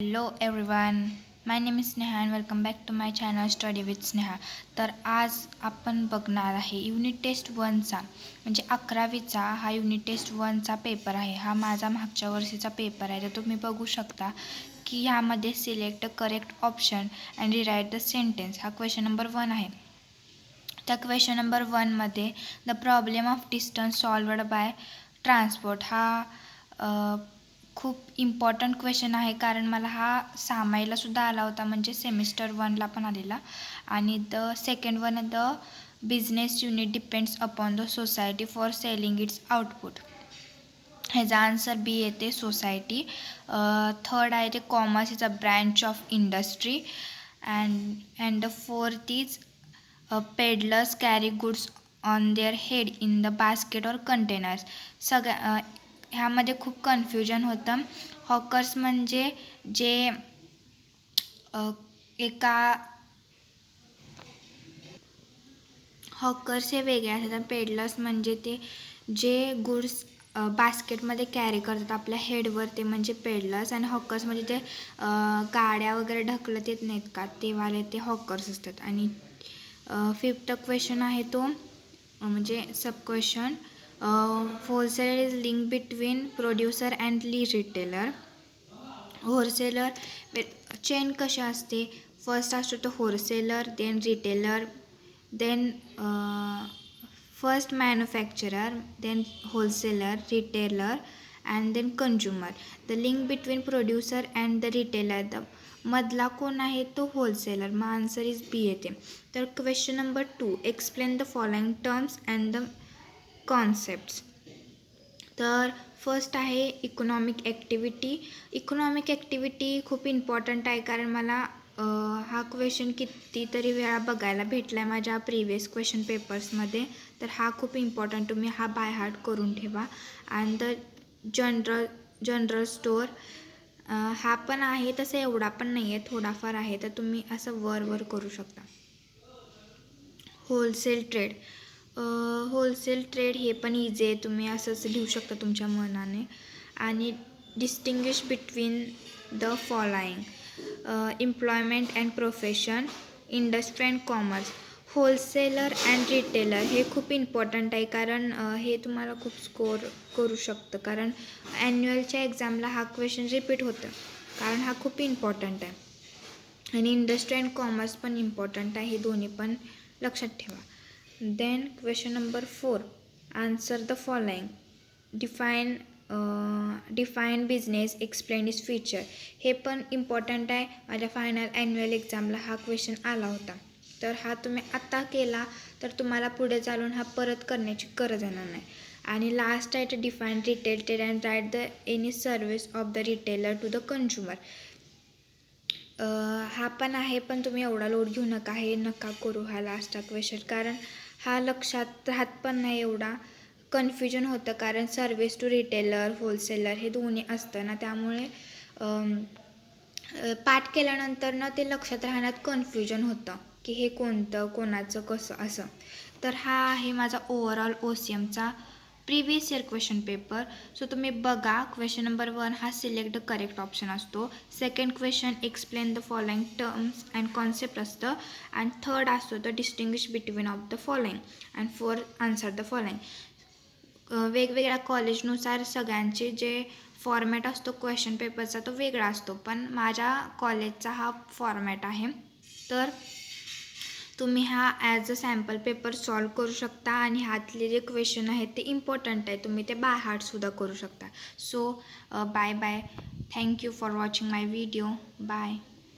Hello everyone, my name is Sneha and welcome back to my channel Study with Sneha. तर आज आपण बघणार आहे युनिट टेस्ट 1चा म्हणजे 11वीचा हा युनिट टेस्ट 1चा पेपर आहे. हा माझा मागच्या वर्षीचा पेपर आहे. तर तुम्ही बघू शकता की ह्यामध्ये select correct option and rewrite the sentence हा क्वेश्चन नंबर 1 आहे. त्या क्वेश्चन नंबर 1 मध्ये the problem of distance solved by transport हा खूप इम्पॉर्टंट क्वेश्चन आहे, कारण मला हा सामाईला सुद्धा आला होता, म्हणजे सेमिस्टर 1ला पण आलेला. आणि the second one the business unit depends upon the society for selling it's output. ह्याचा आन्सर बी येते सोसायटी. थर्ड आहे ते commerce is a branch of industry. And the fourth is peddlers carry goods on their head in the basket और containers. ह्यामध्ये खूप confusion होतं. Hawkers म्हणजे जे हॉकर्स हे वेगळे असतात. पेडलर्स म्हणजे ते जे गुड्स बास्केटमध्ये कॅरी करतात आपल्या हेडवर, ते म्हणजे पेडलर्स. आणि हॉकर्स म्हणजे ते गाड्या वगैरे ढकलत येत नाहीत का, ते वाले ते हॉकर्स असतात. आणि फिफ्थ क्वेश्चन आहे तो म्हणजे sub question wholesaler is link between producer and retailer. Wholesaler chain कशी असते, फर्स्ट असतो तो wholesaler, then retailer, then first manufacturer, then wholesaler, retailer and then consumer. The link between producer and the retailer, the मधला कोण आहे तो wholesaler. मग answer is बी येते. तर question number 2 explain the following terms and the concepts. तर first आहे economic activity. Economic activity खूप इम्पॉर्टंट आहे, कारण मला हा क्वेश्चन कितीतरी वेळा बघायला भेटला आहे माझ्या प्रिवियस क्वेश्चन पेपर्समध्ये. तर हा खूप इम्पॉर्टंट, तुम्ही हा बाय हार्ट करून ठेवा. अँड द जनरल स्टोअर हा पण आहे, तसं एवढा पण नाही आहे, थोडाफार आहे, तर तुम्ही असं वर करू शकता. Wholesale trade. होलसेल ट्रेड हे पण इझी आहे, तुम्ही असंच लिहू शकता तुमच्या मनाने. आणि distinguish between the following employment and profession, industry and commerce. Wholesaler and retailer हे खूप इम्पॉर्टंट आहे, कारण हे तुम्हाला खूप स्कोर करू शकतं, कारण ॲन्युअलच्या एक्झामला हा क्वेश्चन रिपीट होतं, कारण हा खूप इम्पॉर्टंट आहे. आणि इंडस्ट्री अँड कॉमर्स पण इम्पॉर्टंट आहे, हे दोन्ही पण लक्षात ठेवा. Then question number 4 answer the following. Define business, explain its feature. हे पण इम्पॉर्टंट आहे, माझ्या फायनल ॲन्युअल एक्झामला हा क्वेश्चन आला होता. तर हा तुम्ही आत्ता केला तर तुम्हाला पुढे चालून हा परत करण्याची गरज येणार नाही. आणि लास्ट आहे तर define retail trade and write the any service of the retailer to the consumer. हा पण आहे, पण तुम्ही एवढा लोड घेऊ नका, हे नका करू हा लास्टचा क्वेश्चन, कारण हा लक्षात राहत पण नाही, एवढा कन्फ्युजन होतं, कारण सर्व्हिस टू रिटेलर, होलसेलर हे दोन्ही असतं ना, त्यामुळे पाठ केल्यानंतर ना ते लक्षात राहण्यात कन्फ्युजन होतं की हे कोणतं, कोणाचं, कसं असं. तर हा आहे माझा ओव्हरऑल OCMचा previous year question paper. So तुम्ही बघा, क्वेश्चन नंबर 1 हा सिलेक्ट द करेक्ट ऑप्शन असतो. Second question explain the following terms and concept असतं. अँड थर्ड असतो the distinguish between of the following. And fourth answer the following. वेगवेगळ्या कॉलेजनुसार सगळ्यांचे जे फॉर्मॅट असतो क्वेश्चन पेपरचा तो वेगळा असतो, पण माझ्या कॉलेजचा हा फॉर्मॅट आहे. तर तुम्ही हा as a sample paper solve करू शकता, आणि ह्यातले जे क्वेश्चन आहेत ते इम्पॉर्टंट आहे, तुम्ही ते बाय हार्टसुद्धा करू शकता. So bye bye. Thank you for watching my video. Bye.